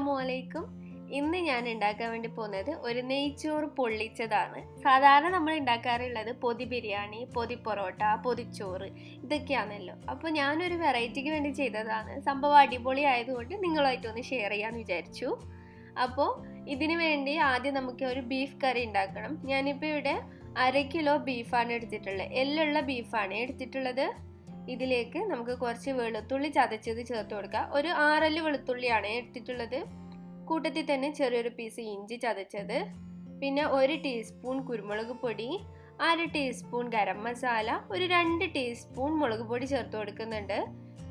അസ്സലാമുഅലൈക്കും. ഇന്ന് ഞാൻ ഉണ്ടാക്കാൻ വേണ്ടി പോകുന്നത് ഒരു നെയ്ച്ചോറ് പൊള്ളിച്ചതാണ്. സാധാരണ നമ്മൾ ഉണ്ടാക്കാറുള്ളത് പൊതി ബിരിയാണി, പൊതി പൊറോട്ട, പൊതിച്ചോറ് ഇതൊക്കെയാണല്ലോ. അപ്പോൾ ഞാനൊരു വെറൈറ്റിക്ക് വേണ്ടി ചെയ്തതാണ്. സംഭവം അടിപൊളി ആയതുകൊണ്ട് നിങ്ങളുമായിട്ടൊന്ന് ഷെയർ ചെയ്യാമെന്ന് വിചാരിച്ചു. അപ്പോൾ ഇതിനു വേണ്ടി ആദ്യം നമുക്ക് ഒരു ബീഫ് കറി ഉണ്ടാക്കണം. ഞാനിപ്പോൾ ഇവിടെ 1/2 കിലോ ബീഫാണ് എടുത്തിട്ടുള്ളത്. എല്ലുള്ള ബീഫാണ് എടുത്തിട്ടുള്ളത്. ഇതിലേക്ക് നമുക്ക് കുറച്ച് വെളുത്തുള്ളി ചതച്ചത് ചേർത്ത് കൊടുക്കുക. ഒരു 6 അല്ലി വെളുത്തുള്ളിയാണ് എടുത്തിട്ടുള്ളത്. കൂട്ടത്തിൽ തന്നെ ചെറിയൊരു പീസ് ഇഞ്ചി ചതച്ചത്, പിന്നെ 1 ടീസ്പൂൺ കുരുമുളക് പൊടി, 1/2 ടീസ്പൂൺ ഗരം മസാല, ഒരു 2 ടീസ്പൂൺ മുളക് പൊടി ചേർത്ത് കൊടുക്കുന്നുണ്ട്.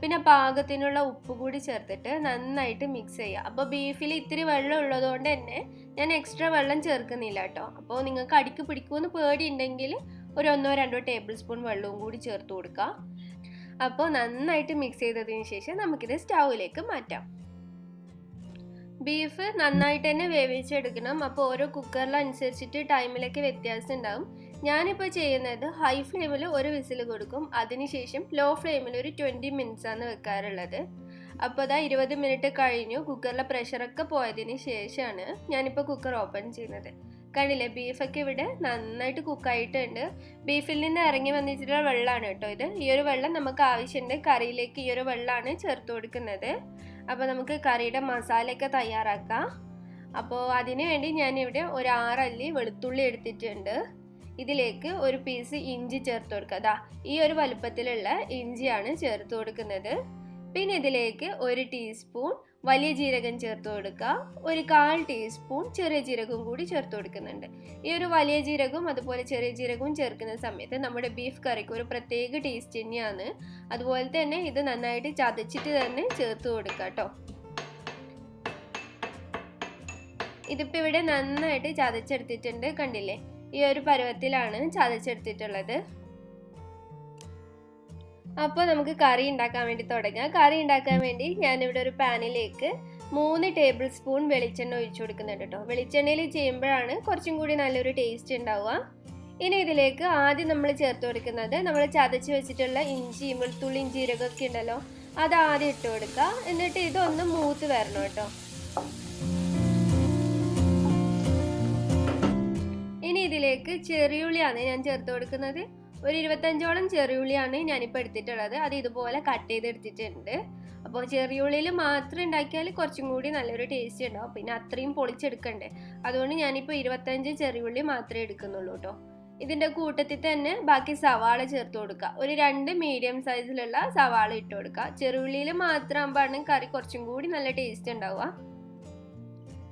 പിന്നെ പാകത്തിനുള്ള ഉപ്പ് കൂടി ചേർത്തിട്ട് നന്നായിട്ട് മിക്സ് ചെയ്യുക. അപ്പോൾ ബീഫിൽ ഇത്തിരി വെള്ളം ഉള്ളതുകൊണ്ട് തന്നെ ഞാൻ എക്സ്ട്രാ വെള്ളം ചേർക്കുന്നില്ല കേട്ടോ. അപ്പോൾ നിങ്ങൾക്ക് അടിക്ക് പിടിക്കുമെന്ന് പേടിയുണ്ടെങ്കിൽ ഒരു 1-2 ടേബിൾ സ്പൂൺ വെള്ളവും കൂടി ചേർത്ത് കൊടുക്കുക. അപ്പോൾ നന്നായിട്ട് മിക്സ് ചെയ്തതിന് ശേഷം നമുക്കിത് സ്റ്റൗവിലേക്ക് മാറ്റാം. ബീഫ് നന്നായിട്ട് തന്നെ വേവിച്ചെടുക്കണം. അപ്പോൾ ഓരോ കുക്കറിലനുസരിച്ചിട്ട് ടൈമിലൊക്കെ വ്യത്യാസം ഉണ്ടാകും. ഞാനിപ്പോൾ ചെയ്യുന്നത് ഹൈ ഫ്ലെയിമിൽ ഒരു വിസിൽ കൊടുക്കും. അതിനുശേഷം ലോ ഫ്ലെയിമിൽ ഒരു 20 മിനിറ്റ്സ് ആണ് വെക്കാറുള്ളത്. അപ്പോൾ അതാ 20 മിനിറ്റ് കഴിഞ്ഞു. കുക്കറിലെ പ്രഷറൊക്കെ പോയതിന് ശേഷമാണ് ഞാനിപ്പോൾ കുക്കർ ഓപ്പൺ ചെയ്യുന്നത്. കണ്ടില്ലേ, ബീഫൊക്കെ ഇവിടെ നന്നായിട്ട് കുക്കായിട്ടുണ്ട്. ബീഫിൽ നിന്ന് ഇറങ്ങി വന്നിട്ടുള്ള വെള്ളമാണ് കേട്ടോ ഇത്. ഈ ഒരു വെള്ളം നമുക്ക് ആവശ്യമുണ്ട്. കറിയിലേക്ക് ഈ ഒരു വെള്ളമാണ് ചേർത്ത് കൊടുക്കുന്നത്. അപ്പോൾ നമുക്ക് കറിയുടെ മസാലയൊക്കെ തയ്യാറാക്കാം. അപ്പോൾ അതിനു വേണ്ടി ഞാനിവിടെ ഒരു 6 അല്ലി വെളുത്തുള്ളി എടുത്തിട്ടുണ്ട്. ഇതിലേക്ക് ഒരു പീസ് ഇഞ്ചി ചേർത്ത് കൊടുക്കുക. അതാ ഈ ഒരു വലുപ്പത്തിലുള്ള ഇഞ്ചിയാണ് ചേർത്ത് കൊടുക്കുന്നത്. പിന്നെ ഇതിലേക്ക് 1 ടീസ്പൂൺ വലിയ ജീരകം ചേർത്ത് കൊടുക്കുക. ഒരു 1/4 ടീസ്പൂൺ ചെറിയ ജീരകവും കൂടി ചേർത്ത് കൊടുക്കുന്നുണ്ട്. ഈ ഒരു വലിയ ജീരകവും അതുപോലെ ചെറിയ ജീരകവും ചേർക്കുന്ന സമയത്ത് നമ്മുടെ ബീഫ് കറിക്ക് ഒരു പ്രത്യേക ടേസ്റ്റ് തന്നെയാണ്. അതുപോലെ തന്നെ ഇത് നന്നായിട്ട് ചതച്ചിട്ട് തന്നെ ചേർത്ത് കൊടുക്കുക കേട്ടോ. ഇതിപ്പോൾ ഇവിടെ നന്നായിട്ട് ചതച്ചെടുത്തിട്ടുണ്ട്. കണ്ടില്ലേ, ഈ ഒരു പരുവത്തിലാണ് ചതച്ചെടുത്തിട്ടുള്ളത്. അപ്പോൾ നമുക്ക് കറി ഉണ്ടാക്കാൻ വേണ്ടി തുടങ്ങാം. കറി ഉണ്ടാക്കാൻ വേണ്ടി ഞാനിവിടെ ഒരു പാനിലേക്ക് 3 ടേബിൾ സ്പൂൺ വെളിച്ചെണ്ണ ഒഴിച്ചു കൊടുക്കുന്നുണ്ട് കേട്ടോ. വെളിച്ചെണ്ണയിൽ ചെയ്യുമ്പോഴാണ് കുറച്ചും കൂടി നല്ലൊരു ടേസ്റ്റ് ഉണ്ടാവുക. ഇനി ഇതിലേക്ക് ആദ്യം നമ്മൾ ചേർത്ത് കൊടുക്കുന്നത് നമ്മൾ ചതച്ച് വെച്ചിട്ടുള്ള ഇഞ്ചി, വെളുത്തുള്ളി, ജീരകമൊക്കെ ഉണ്ടല്ലോ, അത് ആദ്യം ഇട്ട് കൊടുക്കുക. എന്നിട്ട് ഇതൊന്ന് മൂത്ത് വരണം കേട്ടോ. ഇനി ഇതിലേക്ക് ചെറിയുള്ളിയാണ് ഞാൻ ചേർത്ത് കൊടുക്കുന്നത്. ഒരു 25ഓളം ചെറിയുള്ളിയാണ് ഞാനിപ്പോൾ എടുത്തിട്ടുള്ളത്. അത് ഇതുപോലെ കട്ട് ചെയ്തെടുത്തിട്ടുണ്ട്. അപ്പോൾ ചെറിയുള്ളിയിൽ മാത്രം ഉണ്ടാക്കിയാൽ കുറച്ചും കൂടി നല്ലൊരു ടേസ്റ്റ് ഉണ്ടാവും. പിന്നെ അത്രയും പൊളിച്ചെടുക്കണ്ടേ, അതുകൊണ്ട് ഞാനിപ്പോൾ 25 ചെറിയുള്ളി മാത്രമേ എടുക്കുന്നുള്ളൂ കേട്ടോ. ഇതിൻ്റെ കൂട്ടത്തിൽ തന്നെ ബാക്കി സവാള ചേർത്ത് കൊടുക്കുക. ഒരു 2 മീഡിയം സൈസിലുള്ള സവാള ഇട്ട് കൊടുക്കുക. ചെറിയുള്ളിയിൽ മാത്രം ആകുമ്പോഴാണ് കറി കുറച്ചും കൂടി നല്ല ടേസ്റ്റ് ഉണ്ടാവുക.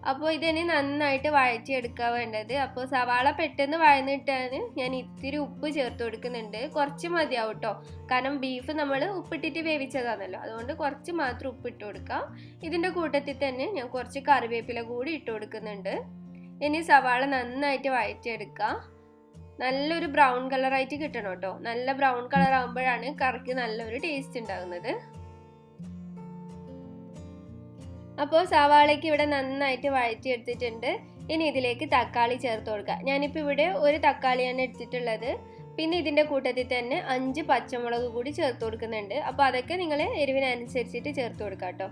അപ്പോൾ ഇതിനെ നന്നായിട്ട് വഴറ്റിയെടുക്കാൻ വേണ്ടത്. അപ്പോൾ സവാള പെട്ടെന്ന് വഴന്നിട്ടാണ് ഞാൻ ഇത്തിരി ഉപ്പ് ചേർത്ത് കൊടുക്കുന്നുണ്ട്. കുറച്ച് മതിയാവും കേട്ടോ, കാരണം ബീഫ് നമ്മൾ ഉപ്പിട്ടിട്ട് വേവിച്ചതാണല്ലോ, അതുകൊണ്ട് കുറച്ച് മാത്രം ഉപ്പിട്ട് കൊടുക്കാം. ഇതിൻ്റെ കൂട്ടത്തിൽ തന്നെ ഞാൻ കുറച്ച് കറിവേപ്പില കൂടി ഇട്ട് കൊടുക്കുന്നുണ്ട്. ഇനി സവാള നന്നായിട്ട് വഴറ്റിയെടുക്കാം. നല്ലൊരു ബ്രൗൺ കളറായിട്ട് കിട്ടണം കേട്ടോ. നല്ല ബ്രൗൺ കളർ ആകുമ്പോഴാണ് കറിക്ക് നല്ലൊരു ടേസ്റ്റ് ഉണ്ടാകുന്നത്. അപ്പോൾ സവാളയ്ക്ക് ഇവിടെ നന്നായിട്ട് വഴറ്റിയെടുത്തിട്ടുണ്ട്. ഇനി ഇതിലേക്ക് തക്കാളി ചേർത്ത് കൊടുക്കുക. ഞാനിപ്പോൾ ഇവിടെ ഒരു തക്കാളിയാണ് എടുത്തിട്ടുള്ളത്. പിന്നെ ഇതിൻ്റെ കൂട്ടത്തിൽ തന്നെ 5 പച്ചമുളക് കൂടി ചേർത്ത് കൊടുക്കുന്നുണ്ട്. അപ്പോൾ അതൊക്കെ നിങ്ങൾ എരിവിനനുസരിച്ചിട്ട് ചേർത്ത് കൊടുക്കുക കേട്ടോ.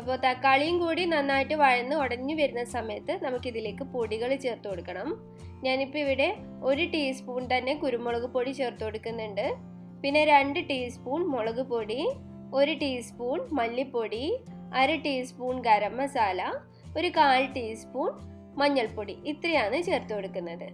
അപ്പോൾ തക്കാളിയും കൂടി നന്നായിട്ട് വഴന്ന് ഉടഞ്ഞു വരുന്ന സമയത്ത് നമുക്കിതിലേക്ക് പൊടികൾ ചേർത്ത് കൊടുക്കണം. ഞാനിപ്പോൾ ഇവിടെ 1 ടീസ്പൂൺ തന്നെ കുരുമുളക് പൊടി ചേർത്ത് കൊടുക്കുന്നുണ്ട്. പിന്നെ 2 ടീസ്പൂൺ മുളക് പൊടി, 1 ടീസ്പൂൺ മല്ലിപ്പൊടി, 1/2 ടീസ്പൂൺ ഗരം മസാല, ഒരു 1/4 ടീസ്പൂൺ മഞ്ഞൾപ്പൊടി, ഇത്രയാണ് ചേർത്ത് കൊടുക്കുന്നത്.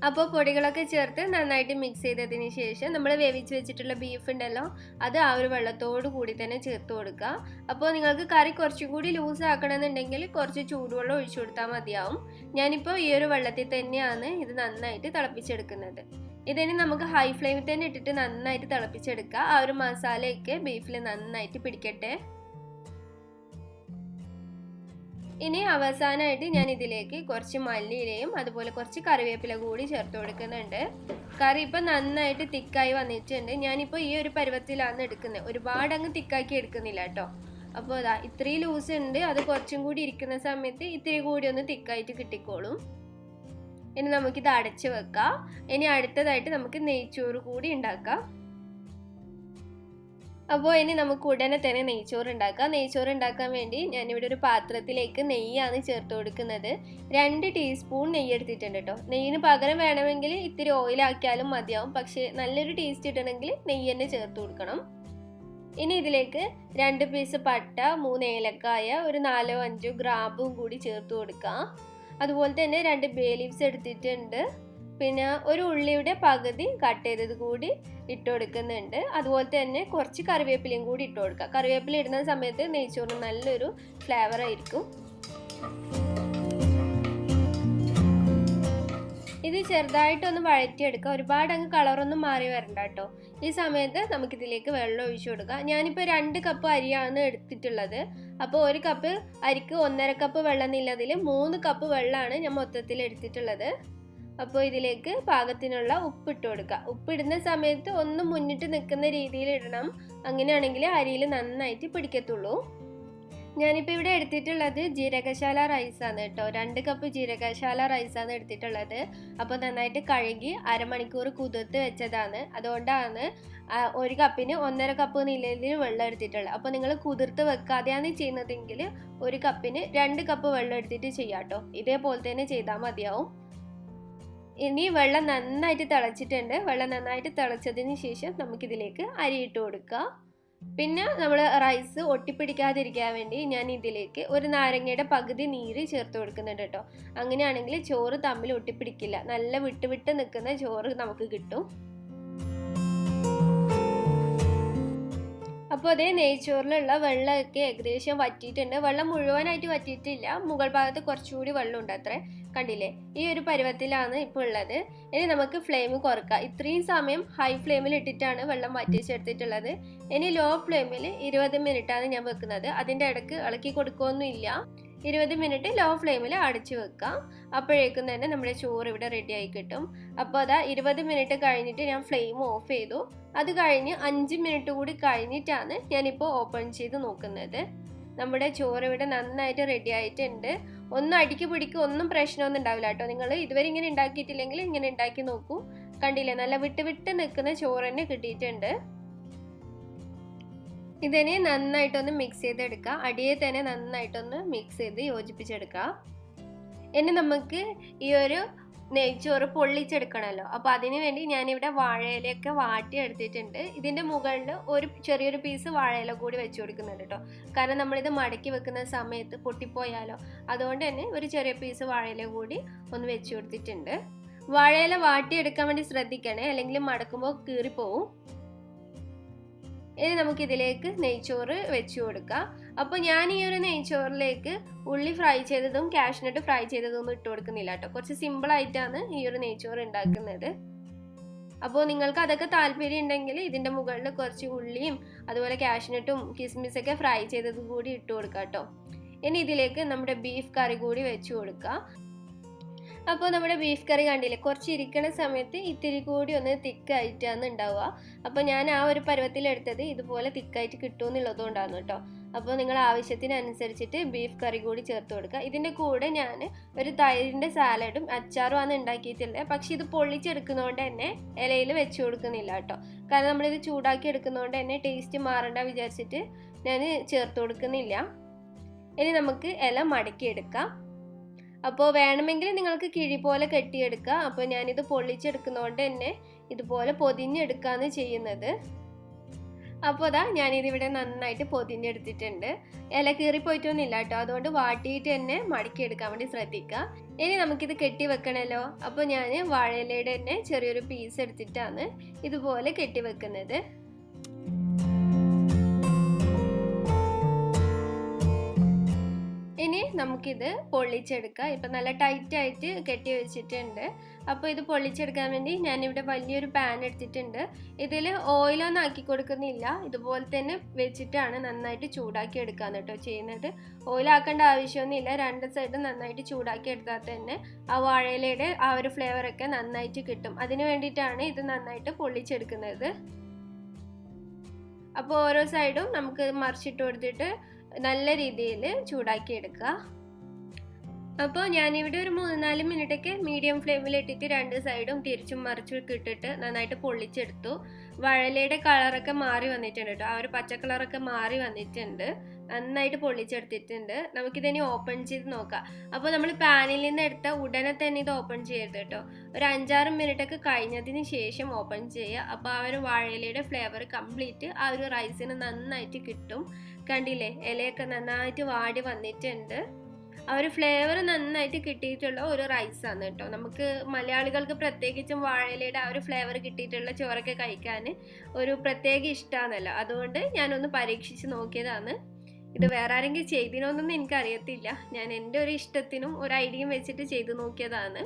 അപ്പോൾ പൊടികളൊക്കെ ചേർത്ത് നന്നായിട്ട് മിക്സ് ചെയ്തതിന് ശേഷം നമ്മൾ വേവിച്ച് വെച്ചിട്ടുള്ള ബീഫ് ഉണ്ടല്ലോ, അത് ആ ഒരു വെള്ളത്തോട് കൂടി തന്നെ ചേർത്ത് കൊടുക്കുക. അപ്പോൾ നിങ്ങൾക്ക് കറി കുറച്ചും കൂടി ലൂസ് ആക്കണമെന്നുണ്ടെങ്കിൽ കുറച്ച് ചൂടുവെള്ളം ഒഴിച്ചു കൊടുത്താൽ മതിയാവും. ഞാനിപ്പോൾ ഈ ഒരു വെള്ളത്തിൽ തന്നെയാണ് ഇത് നന്നായിട്ട് തിളപ്പിച്ചെടുക്കുന്നത്. ഇതിന് നമുക്ക് ഹൈ ഫ്ലെയിമിൽ തന്നെ ഇട്ടിട്ട് നന്നായിട്ട് തിളപ്പിച്ചെടുക്കുക. ആ ഒരു മസാലയൊക്കെ ബീഫിൽ നന്നായിട്ട് പിടിക്കട്ടെ. ഇനി അവസാനമായിട്ട് ഞാൻ ഇതിലേക്ക് കുറച്ച് മല്ലിയിലയും അതുപോലെ കുറച്ച് കറിവേപ്പില കൂടി ചേർത്ത് കൊടുക്കുന്നുണ്ട്. കറി ഇപ്പം നന്നായിട്ട് തിക്കായി വന്നിട്ടുണ്ട്. ഞാനിപ്പോൾ ഈ ഒരു പരുവത്തിലാണ് എടുക്കുന്നത്. ഒരുപാട് അങ്ങ് തിക്കാക്കി എടുക്കുന്നില്ല കേട്ടോ. അപ്പോൾ അതാ ഇത്രയും ലൂസ് ഉണ്ട്. അത് കുറച്ചും കൂടി ഇരിക്കുന്ന സമയത്ത് ഇത്തിരി കൂടി ഒന്ന് തിക്കായിട്ട് കിട്ടിക്കോളും. ഇനി നമുക്കിത് അടച്ച് വെക്കാം. ഇനി അടുത്തതായിട്ട് നമുക്ക് നെയ്ച്ചോറ് കൂടി ഉണ്ടാക്കാം. അപ്പോൾ ഇനി നമുക്ക് ഉടനെ തന്നെ നെയ്ച്ചോറ് ഉണ്ടാക്കാം. നെയ്ച്ചോറ് ഉണ്ടാക്കാൻ വേണ്ടി ഞാനിവിടെ ഒരു പാത്രത്തിലേക്ക് നെയ്യാണ് ചേർത്ത് കൊടുക്കുന്നത്. 2 ടീസ്പൂൺ നെയ്യ് എടുത്തിട്ടുണ്ട് കേട്ടോ. നെയ്യിന് പകരം വേണമെങ്കിൽ ഇത്തിരി ഓയിലാക്കിയാലും മതിയാവും. പക്ഷേ നല്ലൊരു ടേസ്റ്റ് കിട്ടണമെങ്കിൽ നെയ്യ് തന്നെ ചേർത്ത് കൊടുക്കണം. ഇനി ഇതിലേക്ക് 2 പീസ് പട്ട, 3 ഏലക്കായ, ഒരു 4-5 ഗ്രാമ്പും കൂടി ചേർത്ത് കൊടുക്കാം. അതുപോലെ തന്നെ 2 ബേ ലീവ്സ് എടുത്തിട്ടുണ്ട്. പിന്നെ ഒരു ഉള്ളിയുടെ പകുതി കട്ട് ചെയ്തത് കൂടി ഇട്ട് കൊടുക്കുന്നുണ്ട്. അതുപോലെ തന്നെ കുറച്ച് കറിവേപ്പിലയും കൂടി ഇട്ട് കൊടുക്കുക. കറിവേപ്പില ഇടുന്ന സമയത്ത് നെയ്ച്ചോറിന് നല്ലൊരു ഫ്ലേവർ ആയിരിക്കും. ഇത് ചെറുതായിട്ടൊന്ന് വഴറ്റിയെടുക്കുക. ഒരുപാട് അങ്ങ് കളറൊന്നും മാറി വരണ്ട കേട്ടോ. ഈ സമയത്ത് നമുക്കിതിലേക്ക് വെള്ളം ഒഴിച്ചു കൊടുക്കാം. ഞാനിപ്പോൾ 2 കപ്പ് അരിയാണ് എടുത്തിട്ടുള്ളത്. അപ്പോൾ 1 കപ്പ് അരിക്ക് 1.5 കപ്പ് വെള്ളം എന്നുള്ളതിൽ 3 കപ്പ് വെള്ളമാണ് ഞാൻ മൊത്തത്തിൽ എടുത്തിട്ടുള്ളത്. അപ്പോൾ ഇതിലേക്ക് പാകത്തിനുള്ള ഉപ്പിട്ട് കൊടുക്കുക. ഉപ്പിടുന്ന സമയത്ത് ഒന്ന് മുന്നിട്ട് നിൽക്കുന്ന രീതിയിൽ ഇടണം. അങ്ങനെയാണെങ്കിൽ അരിയിൽ നന്നായിട്ട് പിടിക്കത്തുള്ളൂ. ഞാനിപ്പോൾ ഇവിടെ എടുത്തിട്ടുള്ളത് ജീരകശാല റൈസാണ് കേട്ടോ. 2 കപ്പ് ജീരകശാല റൈസാണ് എടുത്തിട്ടുള്ളത്. അപ്പോൾ നന്നായിട്ട് കഴുകി അരമണിക്കൂർ കുതിർത്ത് വെച്ചതാണ്. അതുകൊണ്ടാണ് 1 കപ്പിന് 1.5 കപ്പ് നിലയിൽ വെള്ളം എടുത്തിട്ടുള്ളത്. അപ്പോൾ നിങ്ങൾ കുതിർത്ത് വെക്കാതെയാണ് ചെയ്യുന്നതെങ്കിൽ 1 കപ്പിന് 2 കപ്പ് വെള്ളം എടുത്തിട്ട് ചെയ്യാം കേട്ടോ. ഇതേപോലെ തന്നെ ചെയ്താൽ മതിയാവും. ഇനി വെള്ളം നന്നായിട്ട് തിളച്ചിട്ടുണ്ട്. വെള്ളം നന്നായിട്ട് തിളച്ചതിന് ശേഷം നമുക്കിതിലേക്ക് അരി ഇട്ട് കൊടുക്കാം. പിന്നെ നമ്മൾ റൈസ് ഒട്ടിപ്പിടിക്കാതിരിക്കാൻ വേണ്ടി ഞാൻ ഇതിലേക്ക് ഒരു നാരങ്ങയുടെ പകുതി നീര് ചേർത്ത് കൊടുക്കുന്നുണ്ട് കേട്ടോ. അങ്ങനെയാണെങ്കിൽ ചോറ് തമ്മിൽ ഒട്ടിപ്പിടിക്കില്ല. നല്ല വിട്ട് നിൽക്കുന്ന ചോറ് നമുക്ക് കിട്ടും. അപ്പോൾ അതേ നെയ്ച്ചോറിലുള്ള വെള്ളമൊക്കെ ഏകദേശം വറ്റിയിട്ടുണ്ട്. വെള്ളം മുഴുവനായിട്ട് വറ്റിയിട്ടില്ല. മുകൾ ഭാഗത്ത് കുറച്ചുകൂടി വെള്ളം ഉണ്ട് അത്രേ. കണ്ടില്ലേ, ഈ ഒരു പരുവത്തിലാണ് ഇപ്പോൾ ഉള്ളത്. ഇനി നമുക്ക് ഫ്ലെയിം കുറക്കാം. ഇത്രയും സമയം ഹൈ ഫ്ലെയിമിൽ ഇട്ടിട്ടാണ് വെള്ളം വറ്റിച്ചെടുത്തിട്ടുള്ളത്. ഇനി ലോ ഫ്ലെയിമിൽ 20 മിനിറ്റാണ് ഞാൻ വെക്കുന്നത്. അതിൻ്റെ ഇടയ്ക്ക് ഇളക്കി കൊടുക്കുകയൊന്നുമില്ല. 20 മിനിറ്റ് ലോ ഫ്ലെയിമിൽ അടച്ചു വെക്കാം. അപ്പോഴേക്കും തന്നെ നമ്മുടെ ചോറ് ഇവിടെ റെഡി ആയി കിട്ടും. അപ്പോൾ അതാ 20 മിനിറ്റ് കഴിഞ്ഞിട്ട് ഞാൻ ഫ്ലെയിം ഓഫ് ചെയ്തു. അത് കഴിഞ്ഞ് 5 മിനിറ്റ് കൂടി കഴിഞ്ഞിട്ടാണ് ഞാനിപ്പോൾ ഓപ്പൺ ചെയ്ത് നോക്കുന്നത്. നമ്മുടെ ചോറ് ഇവിടെ നന്നായിട്ട് റെഡി ആയിട്ടുണ്ട്. ഒന്നും അടിക്ക് പിടിക്കും ഒന്നും പ്രശ്നമൊന്നും ഉണ്ടാവില്ല കേട്ടോ. നിങ്ങൾ ഇതുവരെ ഇങ്ങനെ ഉണ്ടാക്കിയിട്ടില്ലെങ്കിൽ ഇങ്ങനെ ഉണ്ടാക്കി നോക്കൂ. കണ്ടില്ലേ, നല്ല വിട്ട് നിൽക്കുന്ന ചോറ് തന്നെ കിട്ടിയിട്ടുണ്ട്. ഇതിനെ നന്നായിട്ടൊന്ന് മിക്സ് ചെയ്തെടുക്കുക. അടിയെ തന്നെ നന്നായിട്ടൊന്ന് മിക്സ് ചെയ്ത് യോജിപ്പിച്ചെടുക്കുക. ഇനി നമുക്ക് ഈ ഒരു നെയ്ച്ചോറ് പൊള്ളിച്ചെടുക്കണമല്ലോ. അപ്പോൾ അതിന് വേണ്ടി ഞാനിവിടെ വാഴയിലയൊക്കെ വാട്ടി എടുത്തിട്ടുണ്ട്. ഇതിൻ്റെ മുകളിൽ ഒരു ചെറിയൊരു പീസ് വാഴയില കൂടി വെച്ച് കൊടുക്കുന്നുണ്ട് കേട്ടോ. കാരണം നമ്മളിത് മടക്കി വെക്കുന്ന സമയത്ത് പൊട്ടിപ്പോയാലോ, അതുകൊണ്ട് തന്നെ ഒരു ചെറിയ പീസ് വാഴയില കൂടി ഒന്ന് വെച്ച് കൊടുത്തിട്ടുണ്ട്. വാഴയില വാട്ടിയെടുക്കാൻ വേണ്ടി ശ്രദ്ധിക്കണേ, അല്ലെങ്കിൽ മടക്കുമ്പോൾ കീറിപ്പോവും. ഇനി നമുക്കിതിലേക്ക് നെയ്ച്ചോറ് വെച്ച് കൊടുക്കാം. അപ്പോൾ ഞാൻ ഈ ഒരു നെയ്ച്ചോറിലേക്ക് ഉള്ളി ഫ്രൈ ചെയ്തതും കാഷ്നട്ട് ഫ്രൈ ചെയ്തതും ഒന്നും ഇട്ട് കൊടുക്കുന്നില്ല കേട്ടോ. കുറച്ച് സിമ്പിളായിട്ടാണ് ഈ ഒരു നെയ്ച്ചോറ് ഉണ്ടാക്കുന്നത്. അപ്പോൾ നിങ്ങൾക്ക് അതൊക്കെ താല്പര്യം ഉണ്ടെങ്കിൽ ഇതിൻ്റെ മുകളിൽ കുറച്ച് ഉള്ളിയും അതുപോലെ കാഷ്നട്ടും കിസ്മിസൊക്കെ ഫ്രൈ ചെയ്തത് കൂടി ഇട്ട് കൊടുക്കാം കേട്ടോ. ഇനി ഇതിലേക്ക് നമ്മുടെ ബീഫ് കറി കൂടി വെച്ച് കൊടുക്കാം. അപ്പോൾ നമ്മുടെ ബീഫ് കറി കണ്ടില്ലേ, കുറച്ച് ഇരിക്കണ സമയത്ത് ഇത്തിരി കൂടി ഒന്ന് തിക്കായിട്ടാണ് ഉണ്ടാവുക. അപ്പോൾ ഞാൻ ആ ഒരു പരുവത്തിലെടുത്തത് ഇതുപോലെ തിക്കായിട്ട് കിട്ടുമെന്നുള്ളതുകൊണ്ടാണ് കേട്ടോ. അപ്പോൾ നിങ്ങൾ ആവശ്യത്തിനനുസരിച്ചിട്ട് ബീഫ് കറി കൂടി ചേർത്ത് കൊടുക്കുക. ഇതിൻ്റെ കൂടെ ഞാൻ ഒരു തൈരിൻ്റെ സാലഡും അച്ചാറും ആണ് ഉണ്ടാക്കിയിട്ടുള്ളത്. പക്ഷെ ഇത് പൊള്ളിച്ചെടുക്കുന്നതുകൊണ്ട് തന്നെ ഇലയിൽ വെച്ച് കൊടുക്കുന്നില്ല കേട്ടോ. കാരണം നമ്മളിത് ചൂടാക്കി എടുക്കുന്നതുകൊണ്ട് തന്നെ ടേസ്റ്റ് മാറണ്ട വിചാരിച്ചിട്ട് ഞാൻ ചേർത്ത് കൊടുക്കുന്നില്ല. ഇനി നമുക്ക് ഇല മടക്കിയെടുക്കാം. അപ്പോൾ വേണമെങ്കിൽ നിങ്ങൾക്ക് കിഴി പോലെ കെട്ടിയെടുക്കാം. അപ്പോൾ ഞാനിത് പൊള്ളിച്ചെടുക്കുന്നതുകൊണ്ട് തന്നെ ഇതുപോലെ പൊതിഞ്ഞെടുക്കാന്ന് ചെയ്യുന്നത്. അപ്പോൾ അതാ ഞാനിതിവിടെ നന്നായിട്ട് പൊതിഞ്ഞെടുത്തിട്ടുണ്ട്. ഇല കീറിപ്പോയിട്ടൊന്നുമില്ല കേട്ടോ. അതുകൊണ്ട് വാട്ടിയിട്ട് തന്നെ മടക്കിയെടുക്കാൻ വേണ്ടി ശ്രദ്ധിക്കുക. ഇനി നമുക്കിത് കെട്ടി വെക്കണമല്ലോ. അപ്പോൾ ഞാൻ വാഴയിലയുടെ തന്നെ ചെറിയൊരു പീസ് എടുത്തിട്ടാണ് ഇതുപോലെ കെട്ടി വെക്കുന്നത്. ഇനി നമുക്കിത് പൊള്ളിച്ചെടുക്കാം. ഇപ്പം നല്ല ടൈറ്റായിട്ട് കെട്ടി വെച്ചിട്ടുണ്ട്. അപ്പോൾ ഇത് പൊള്ളിച്ചെടുക്കാൻ വേണ്ടി ഞാനിവിടെ വലിയൊരു പാൻ എടുത്തിട്ടുണ്ട്. ഇതിൽ ഓയിലൊന്നും ആക്കി കൊടുക്കുന്നില്ല. ഇതുപോലെ തന്നെ വെച്ചിട്ടാണ് നന്നായിട്ട് ചൂടാക്കി എടുക്കാന്ന് കേട്ടോ ചെയ്യുന്നത്. ഓയിലാക്കേണ്ട ആവശ്യമൊന്നുമില്ല. 2 സൈഡും നന്നായിട്ട് ചൂടാക്കി എടുത്താൽ തന്നെ ആ വാഴയിലയുടെ ആ ഒരു ഫ്ലേവറൊക്കെ നന്നായിട്ട് കിട്ടും. അതിന് വേണ്ടിയിട്ടാണ് ഇത് നന്നായിട്ട് പൊള്ളിച്ചെടുക്കുന്നത്. അപ്പോൾ ഓരോ സൈഡും നമുക്ക് മറിച്ചിട്ട് കൊടുത്തിട്ട് നല്ല രീതിയിൽ ചൂടാക്കി എടുക്കുക. അപ്പോൾ ഞാനിവിടെ ഒരു 3-4 മിനിറ്റൊക്കെ മീഡിയം ഫ്ലെയിമിലിട്ടിട്ട് 2 സൈഡും തിരിച്ചും മറിച്ചും ഇട്ടിട്ട് നന്നായിട്ട് പൊള്ളിച്ചെടുത്തു. വാഴയിലയുടെ കളറൊക്കെ മാറി വന്നിട്ടുണ്ട് കേട്ടോ. ആ ഒരു പച്ച കളറൊക്കെ മാറി വന്നിട്ടുണ്ട്. നന്നായിട്ട് പൊള്ളിച്ചെടുത്തിട്ടുണ്ട്. നമുക്കിതിനി ഓപ്പൺ ചെയ്ത് നോക്കാം. അപ്പോൾ നമ്മൾ പാനിൽ നിന്ന് എടുത്ത ഉടനെ തന്നെ ഇത് ഓപ്പൺ ചെയ്യരുത് കേട്ടോ. ഒരു 5-6 മിനിറ്റൊക്കെ കഴിഞ്ഞതിന് ശേഷം ഓപ്പൺ ചെയ്യുക. അപ്പോൾ ആ ഒരു വാഴയിലയുടെ ഫ്ലേവർ കംപ്ലീറ്റ് ആ ഒരു റൈസിന് നന്നായിട്ട് കിട്ടും. കണ്ടില്ലേ, ഇലയൊക്കെ നന്നായിട്ട് വാടി വന്നിട്ടുണ്ട്. ആ ഒരു ഫ്ലേവർ നന്നായിട്ട് കിട്ടിയിട്ടുള്ള ഒരു റൈസാണ് കേട്ടോ. നമുക്ക് മലയാളികൾക്ക് പ്രത്യേകിച്ചും വാഴയിലയുടെ ആ ഒരു ഫ്ലേവർ കിട്ടിയിട്ടുള്ള ചോറൊക്കെ കഴിക്കാൻ ഒരു പ്രത്യേക ഇഷ്ടമാണല്ലോ. അതുകൊണ്ട് ഞാനൊന്ന് പരീക്ഷിച്ച് നോക്കിയതാണ്. ഇത് വേറെ ആരെങ്കിലും ചെയ്തിനോന്നൊന്നും എനിക്കറിയത്തില്ല. ഞാൻ എൻ്റെ ഒരു ഇഷ്ടത്തിനും ഒരു ഐഡിയയും വെച്ചിട്ട് ചെയ്ത് നോക്കിയതാണ്.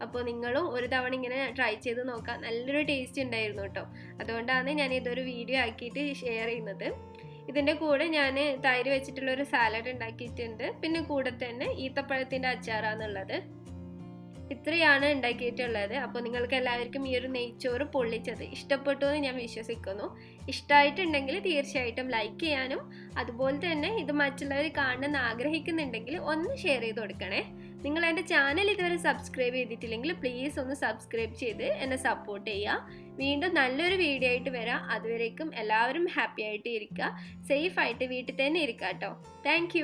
അപ്പോൾ നിങ്ങളും ഒരു തവണ ഇങ്ങനെ ട്രൈ ചെയ്ത് നോക്കാം. നല്ലൊരു ടേസ്റ്റ് ഉണ്ടായിരുന്നു കേട്ടോ. അതുകൊണ്ടാണ് ഞാൻ ഇതൊരു വീഡിയോ ആക്കിയിട്ട് ഷെയർ ചെയ്യുന്നത്. ഇതിൻ്റെ കൂടെ ഞാൻ തൈര് വെച്ചിട്ടുള്ളൊരു സാലഡ് ഉണ്ടാക്കിയിട്ടുണ്ട്. പിന്നെ കൂടെ തന്നെ ഈത്തപ്പഴത്തിൻ്റെ അച്ചാറാണുള്ളത്. ഇത്രയാണ് ഉണ്ടാക്കിയിട്ടുള്ളത്. അപ്പോൾ നിങ്ങൾക്ക് എല്ലാവർക്കും ഈ ഒരു നെയ്ച്ചോറ് പൊള്ളിച്ചത് ഇഷ്ടപ്പെട്ടു എന്ന് ഞാൻ വിശ്വസിക്കുന്നു. ഇഷ്ടമായിട്ടുണ്ടെങ്കിൽ തീർച്ചയായിട്ടും ലൈക്ക് ചെയ്യാനും അതുപോലെ തന്നെ ഇത് മറ്റുള്ളവർ കാണണമെന്ന് ആഗ്രഹിക്കുന്നുണ്ടെങ്കിൽ ഒന്ന് ഷെയർ ചെയ്ത് കൊടുക്കണേ. നിങ്ങൾ എൻ്റെ ചാനൽ ഇതുവരെ സബ്സ്ക്രൈബ് ചെയ്തിട്ടില്ലെങ്കിൽ പ്ലീസ് ഒന്ന് സബ്സ്ക്രൈബ് ചെയ്ത് എന്നെ സപ്പോർട്ട് ചെയ്യുക. വീണ്ടും നല്ലൊരു വീഡിയോ ആയിട്ട് വരാം. അതുവരേക്കും എല്ലാവരും ഹാപ്പി ആയിട്ട് ഇരിക്കുക, സേഫ് ആയിട്ട് വീട്ടിൽ തന്നെ ഇരിക്കുക കേട്ടോ. താങ്ക്